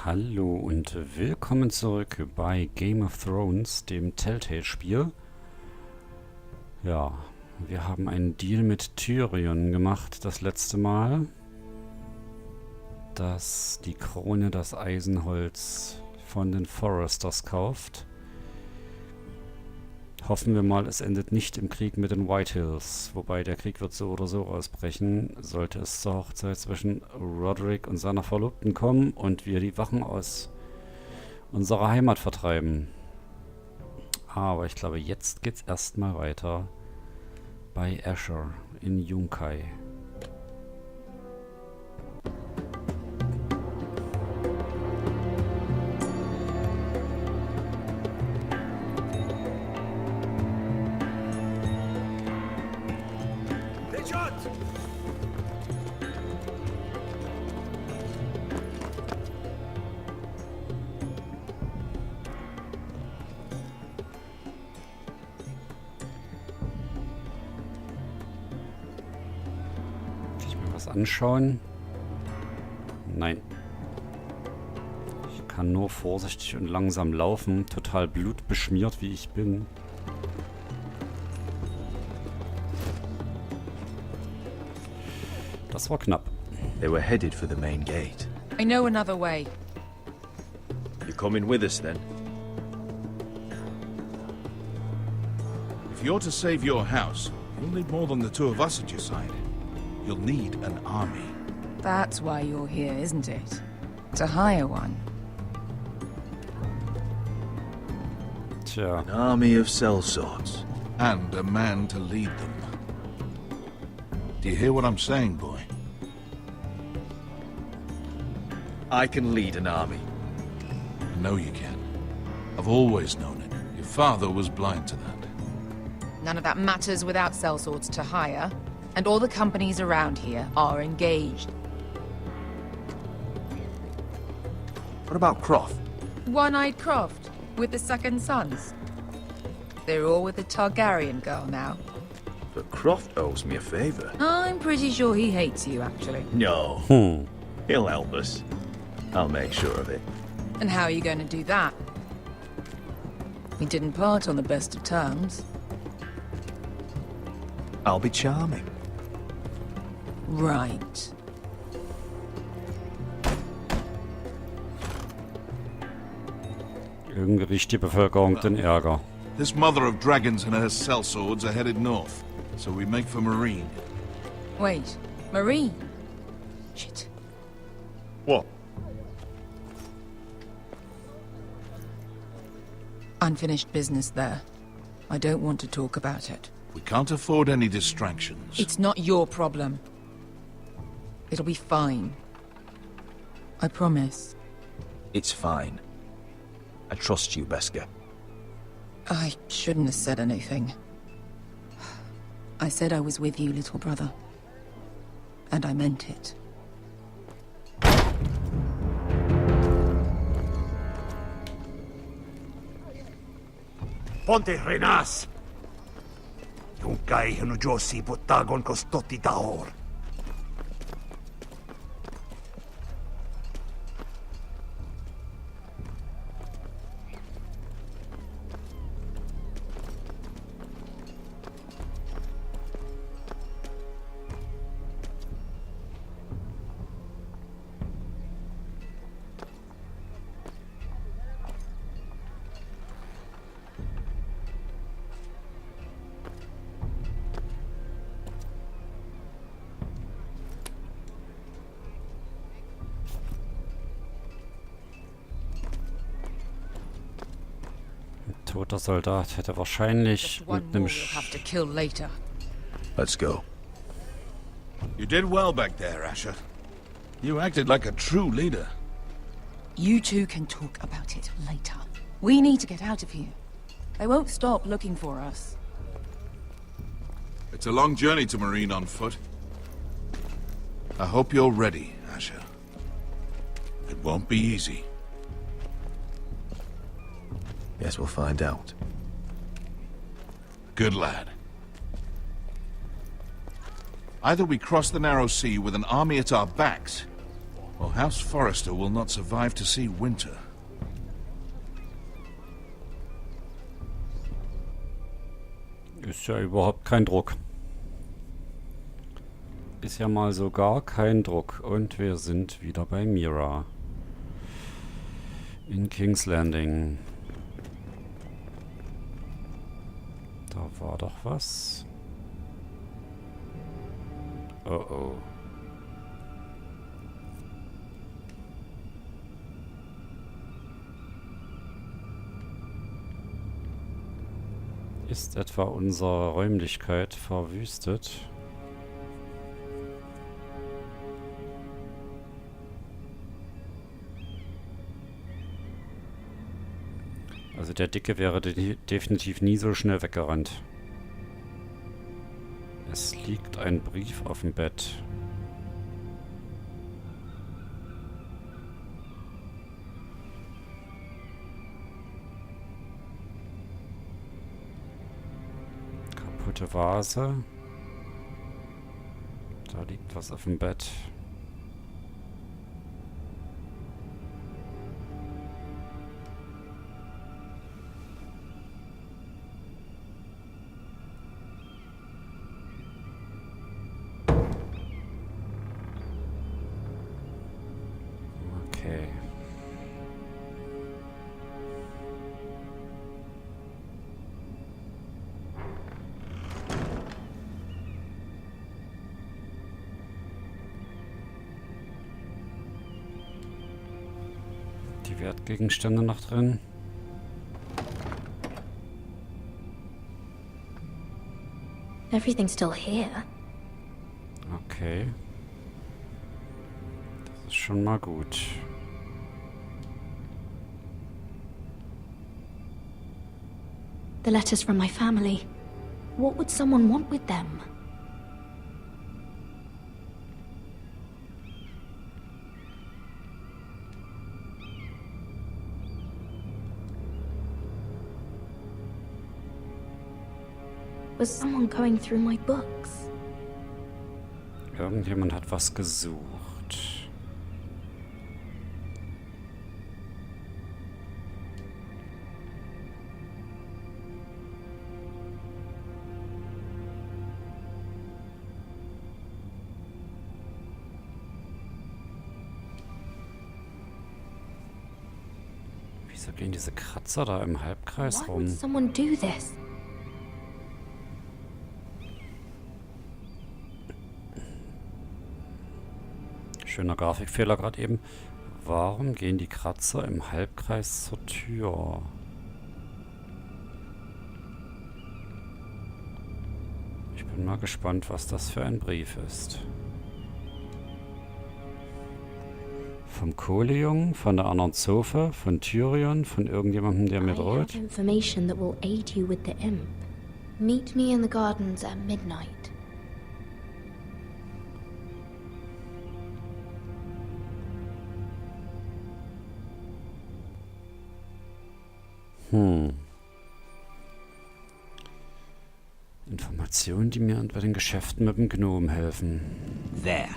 Hallo und willkommen zurück bei Game of Thrones, dem Telltale-Spiel. Ja, wir haben einen Deal mit Tyrion gemacht das letzte Mal, dass die Krone das Eisenholz von den Forresters kauft. Hoffen wir mal, es endet nicht im Krieg mit den Whitehills, wobei der Krieg wird so oder so ausbrechen, sollte es zur Hochzeit zwischen Roderick und seiner Verlobten kommen und wir die Wachen aus unserer Heimat vertreiben. Aber ich glaube, jetzt geht's erstmal weiter bei Asher in Yunkai. Anschauen. Nein. Ich kann nur vorsichtig und langsam laufen, total blutbeschmiert wie ich bin. Das war knapp. They were headed for the main gate. I know another way. You coming with us then? If you're to save your house, you'll need more than the two of us at your side. You'll need an army. That's why you're here, isn't it? To hire one. Tja. An army of sellswords. And a man to lead them. Do you hear what I'm saying, boy? I can lead an army. I know you can. I've always known it. Your father was blind to that. None of that matters without sellswords to hire. And all the companies around here are engaged. What about Croft? One-eyed Croft, with the second sons. They're all with the Targaryen girl now. But Croft owes me a favor. I'm pretty sure he hates you, actually. No. He'll help us. I'll make sure of it. And how are you going to do that? We didn't part on the best of terms. I'll be charming. Right. Irgendwie riecht die Bevölkerung den Ärger. This mother of dragons and her sellswords are headed north, so we make for Marine. Wait, Marine? Shit. What? Unfinished business there. I don't want to talk about it. We can't afford any distractions. It's not your problem. It'll be fine. I promise. It's fine. I trust you, Beskar. I shouldn't have said anything. I said I was with you, little brother. And I meant it. Ponte renas! Yunkai hanujosi potagon kostoti taor. Toter Soldat hätte wahrscheinlich One mit more einem we'll have to kill later. Let's go. You did well back there, Asher. You acted like a true leader. You two can talk about it later. We need to get out of here. They won't stop looking for us. It's a long journey to Marine on foot. I hope you're ready, Asher. It won't be easy. Yes, we'll find out. Good lad. Either we cross the narrow sea with an army at our backs, Well, House Forrester will not survive to see winter. Ist ja überhaupt kein Druck. Ist ja mal so gar kein Druck. Und wir sind wieder bei Mira. In King's Landing. Da war doch was. Oh oh. Ist etwa unsere Räumlichkeit verwüstet? Also der Dicke wäre definitiv nie so schnell weggerannt. Es liegt ein Brief auf dem Bett. Kaputte Vase. Da liegt was auf dem Bett. Okay. Die Wertgegenstände noch drin. Everything's still here. Okay. Das ist schon mal gut. The letters from my family. What would someone want with them? Was someone going through my books? Irgendjemand hat was gesucht. Wieso gehen diese Kratzer da im Halbkreis Why rum? would someone do this? Schöner Grafikfehler gerade eben. Warum gehen die Kratzer im Halbkreis zur Tür? Ich bin mal gespannt, was das für ein Brief ist. Vom Kohlejungen, von der anderen Zofe, von Tyrion, von irgendjemandem, der mir I have droht. information that will aid you with the imp. Meet me in the gardens at midnight. Informationen, die mir bei den Geschäften mit dem Gnom helfen. There.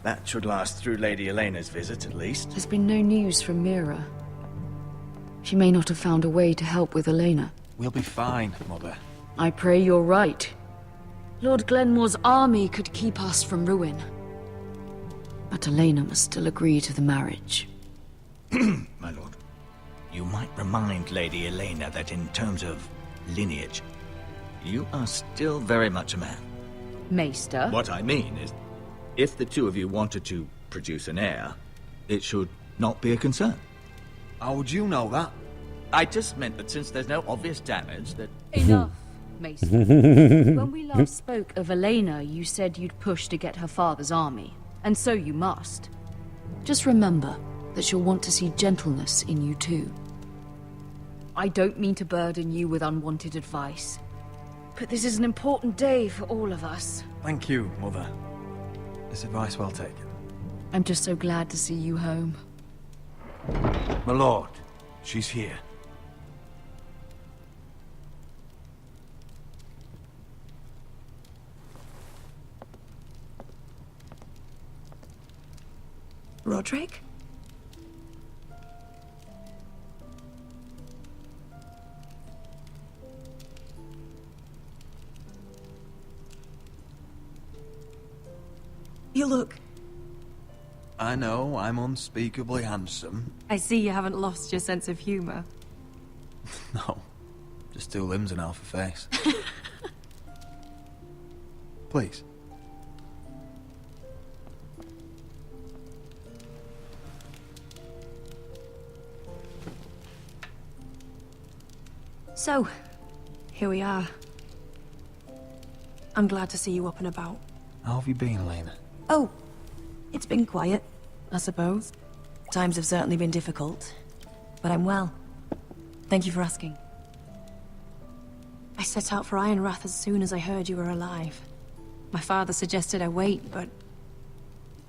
That should last through Lady Elena's visit, at least. There's been no news from Mira. She may not have found a way to help with Elena. We'll be fine, Mother. I pray you're right. Lord Glenmore's army could keep us from ruin. But Elena must still agree to the marriage. My lord. You might remind Lady Elena that in terms of lineage, you are still very much a man. Maester? What I mean is, if the two of you wanted to produce an heir, it should not be a concern. How would you know that? I just meant that since there's no obvious damage, that... Enough, Maester. When we last spoke of Elena, you said you'd push to get her father's army. And so you must. Just remember that she'll want to see gentleness in you too. I don't mean to burden you with unwanted advice. But this is an important day for all of us. Thank you, Mother. This advice well taken. I'm just so glad to see you home. My lord, she's here. Roderick? You look... I know, I'm unspeakably handsome. I see you haven't lost your sense of humor. No, just 2 limbs and half a face. Please. So, here we are. I'm glad to see you up and about. How have you been, Elena? Oh, it's been quiet, I suppose. Times have certainly been difficult, but I'm well. Thank you for asking. I set out for Ironrath as soon as I heard you were alive. My father suggested I wait, but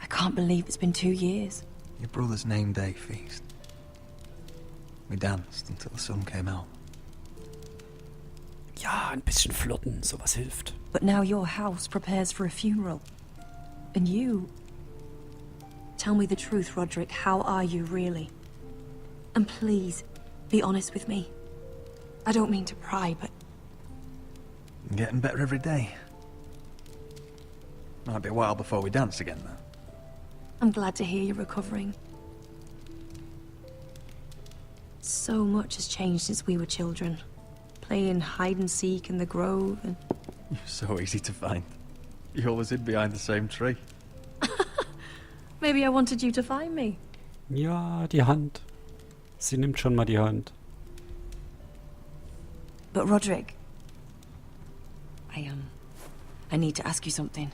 I can't believe it's been 2 years. Your brother's name day feast. We danced until the sun came out. Ja, ein bisschen flirten, sowas hilft. But now your house prepares for a funeral. And you... Tell me the truth, Roderick. How are you, really? And please, be honest with me. I don't mean to pry, but... I'm getting better every day. Might be a while before we dance again, though. I'm glad to hear you're recovering. So much has changed since we were children. Playing hide-and-seek in the grove and... You're so easy to find. You always hid behind the same tree. Maybe I wanted you to find me. Ja, die Hand. Sie nimmt schon mal die Hand. But Roderick... I need to ask you something.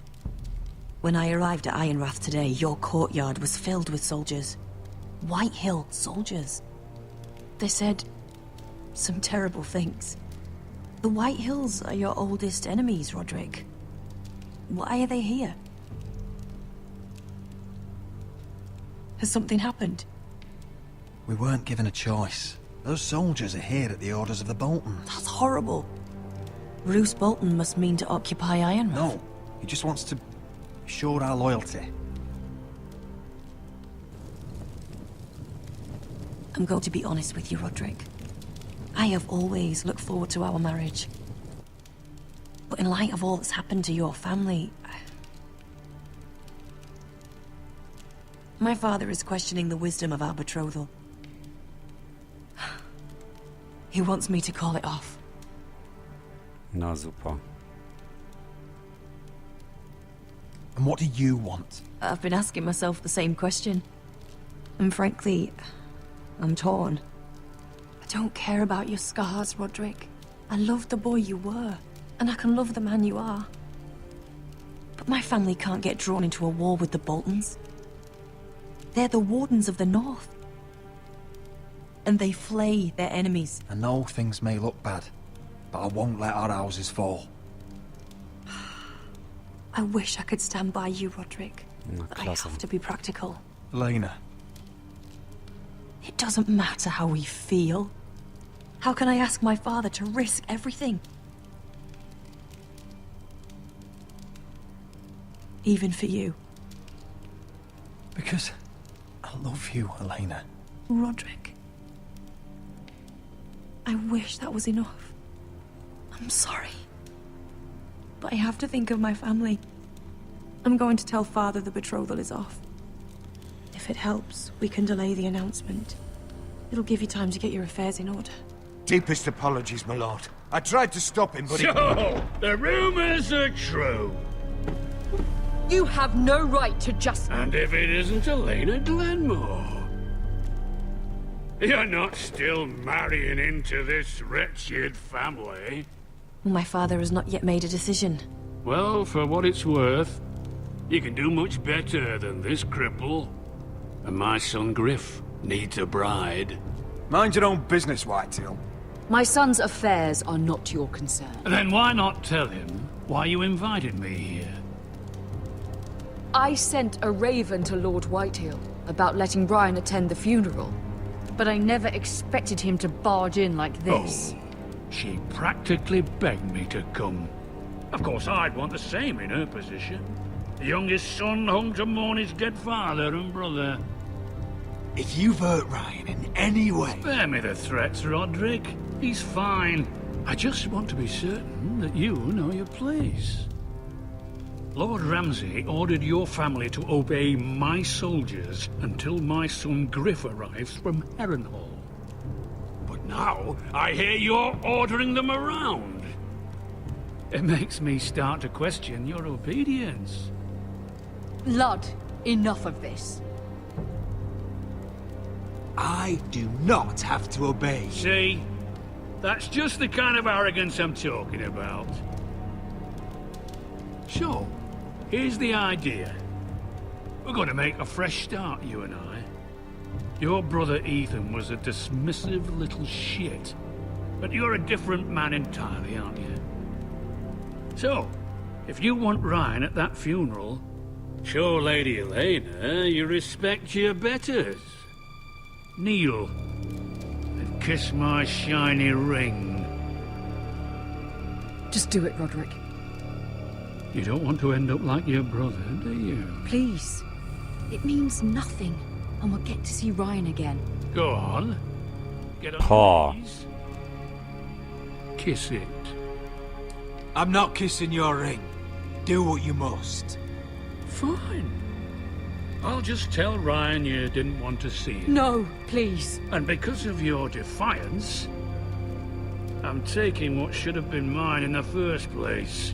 When I arrived at Ironrath today, your courtyard was filled with soldiers. White Hill soldiers. They said some terrible things. The White Hills are your oldest enemies, Roderick. Why are they here? Has something happened? We weren't given a choice. Those soldiers are here at the orders of the Boltons. That's horrible. Roose Bolton must mean to occupy Ironrath. No, he just wants to show our loyalty. I'm going to be honest with you, Roderick. I have always looked forward to our marriage. But in light of all that's happened to your family... My father is questioning the wisdom of our betrothal. He wants me to call it off. Na super. And what do you want? I've been asking myself the same question. And frankly, I'm torn. I don't care about your scars, Roderick. I love the boy you were, and I can love the man you are. But my family can't get drawn into a war with the Boltons. They're the Wardens of the North. And they flay their enemies. I know things may look bad, but I won't let our houses fall. I wish I could stand by you, Roderick. Na But I klasse. have to be practical. Elena, It doesn't matter how we feel. How can I ask my father to risk everything? Even for you. because I love you, Elena. Roderick. I wish that was enough. I'm sorry. But I have to think of my family. I'm going to tell Father the betrothal is off. If it helps, we can delay the announcement. It'll give you time to get your affairs in order. Deepest apologies, my lord. I tried to stop him, but So, the rumors are true. You have no right to just... And if it isn't Elena Glenmore? You're not still marrying into this wretched family? My father has not yet made a decision. Well, for what it's worth, you can do much better than this cripple. And my son Griff needs a bride. mind your own business, Whitetail. My son's affairs are not your concern. Then why not tell him why you invited me here? I sent a raven to Lord Whitehill about letting Brian attend the funeral. But I never expected him to barge in like this. Oh, she practically begged me to come. Of course, I'd want the same in her position. The youngest son home to mourn his dead father and brother. If you've hurt Ryan in any way... Spare me the threats, Roderick. He's fine. I just want to be certain that you know your place. Lord Ramsay ordered your family to obey my soldiers until my son Griff arrives from Harrenhal. But now, I hear you're ordering them around. It makes me start to question your obedience. Lud, enough of this. I do not have to obey. See? That's just the kind of arrogance I'm talking about. So, here's the idea. We're going to make a fresh start, you and I. Your brother Ethan was a dismissive little shit. But you're a different man entirely, aren't you? So, if you want Ryan at that funeral, show Lady Elena you respect your betters. Kneel and kiss my shiny ring. Just do it, Roderick. You don't want to end up like your brother, do you? Please. It means nothing, and we'll get to see Ryan again. Go on. Get on Paw. your knees. Kiss it. I'm not kissing your ring. Do what you must. Fine. I'll just tell Ryan you didn't want to see him. No, please. And because of your defiance, I'm taking what should have been mine in the first place.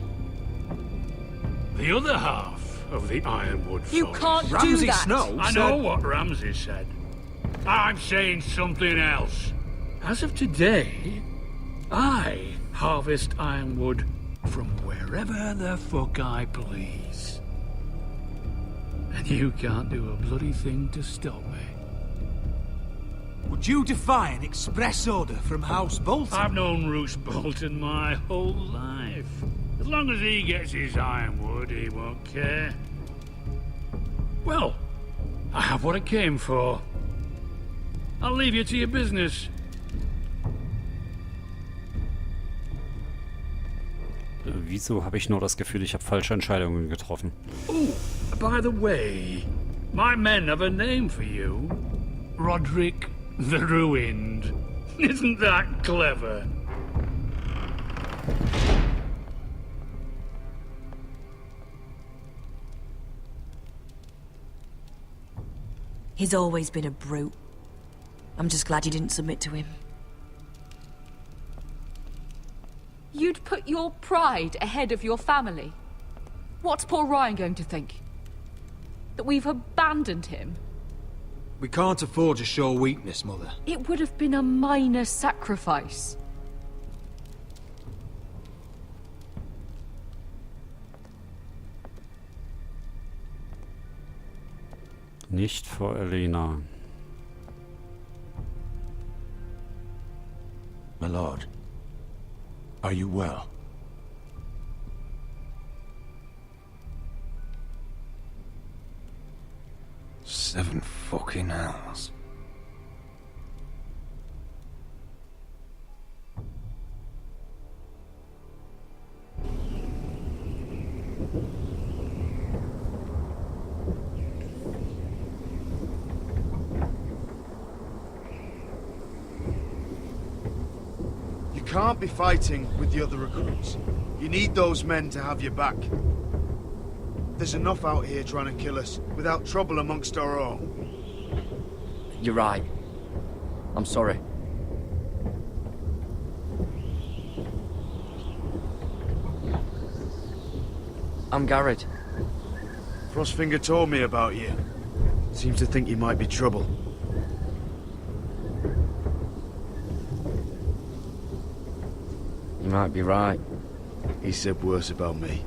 The other half of the Ironwood You Forest. can't do Ramsay that. Snow I said... know what Ramsay said. I'm saying something else. As of today, I harvest ironwood from wherever the fuck I please. And you can't do a bloody thing to stop me. Would you defy an express order from House Bolton? I've known Roose Bolton my whole life. As long as he gets his ironwood, he won't care. Well, I have what I came for. I'll leave you to your business. Wieso habe ich nur das Gefühl, ich habe falsche Entscheidungen getroffen? Oh, by the way, my men have a name for you. Roderick the Ruined. Isn't that clever? He's always been a brute. I'm just glad you didn't submit to him. You'd put your pride ahead of your family. What's poor Ryan going to think? That we've abandoned him? We can't afford to show weakness, Mother. It would have been a minor sacrifice. Nicht vor Elena. My lord, are you well? Seven fucking hours. You can't be fighting with the other recruits. You need those men to have your back. There's enough out here trying to kill us without trouble amongst our own. You're right. I'm sorry. I'm Garrett. Frostfinger told me about you. Seems to think you might be trouble. You might be right. He said worse about me.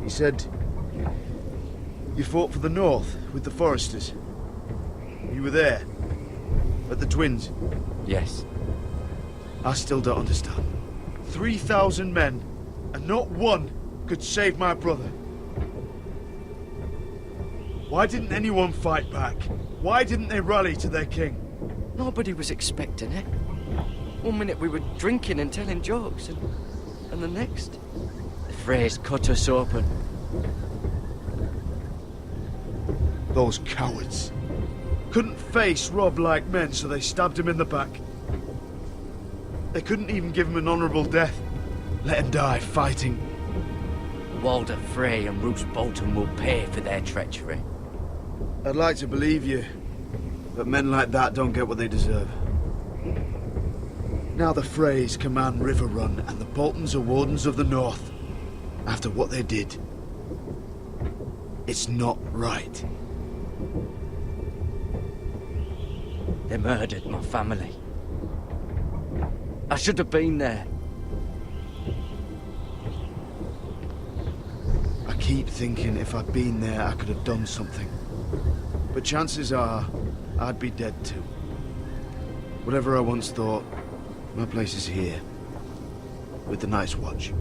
He said you fought for the North with the Forresters. You were there, at the Twins. Yes. I still don't understand. 3,000 men, and not one could save my brother. Why didn't anyone fight back? Why didn't they rally to their king? Nobody was expecting it. One minute we were drinking and telling jokes, and the next, the phrase cut us open. Those cowards. Couldn't face Rob like men, so they stabbed him in the back. They couldn't even give him an honourable death. Let him die fighting. Walder Frey and Roose Bolton will pay for their treachery. I'd like to believe you, but men like that don't get what they deserve. Now the Freys command River Run, and the Boltons are Wardens of the North. After what they did. It's not right. They murdered my family. I should have been there. I keep thinking if I'd been there, I could have done something. But chances are, I'd be dead too. Whatever I once thought, my place is here. With the Night's Watch.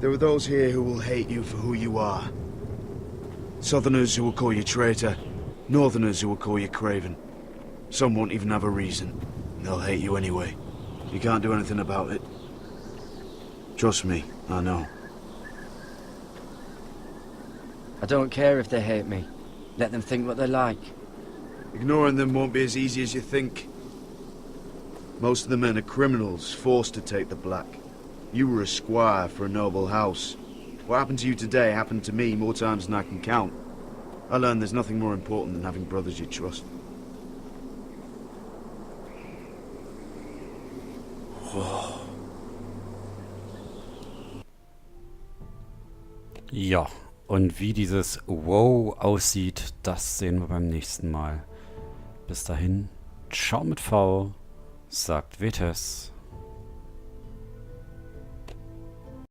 There are those here who will hate you for who you are. Southerners who will call you traitor. Northerners who will call you craven. Some won't even have a reason. They'll hate you anyway. You can't do anything about it. Trust me, I know. I don't care if they hate me. Let them think what they like. Ignoring them won't be as easy as you think. Most of the men are criminals, forced to take the black. You were a squire for a noble house. What happened to you today happened to me more times than I can count. I learned there's nothing more important than having brothers you trust. Ja, und wie dieses Wow aussieht, das sehen wir beim nächsten Mal. Bis dahin, ciao mit V, sagt Vetes.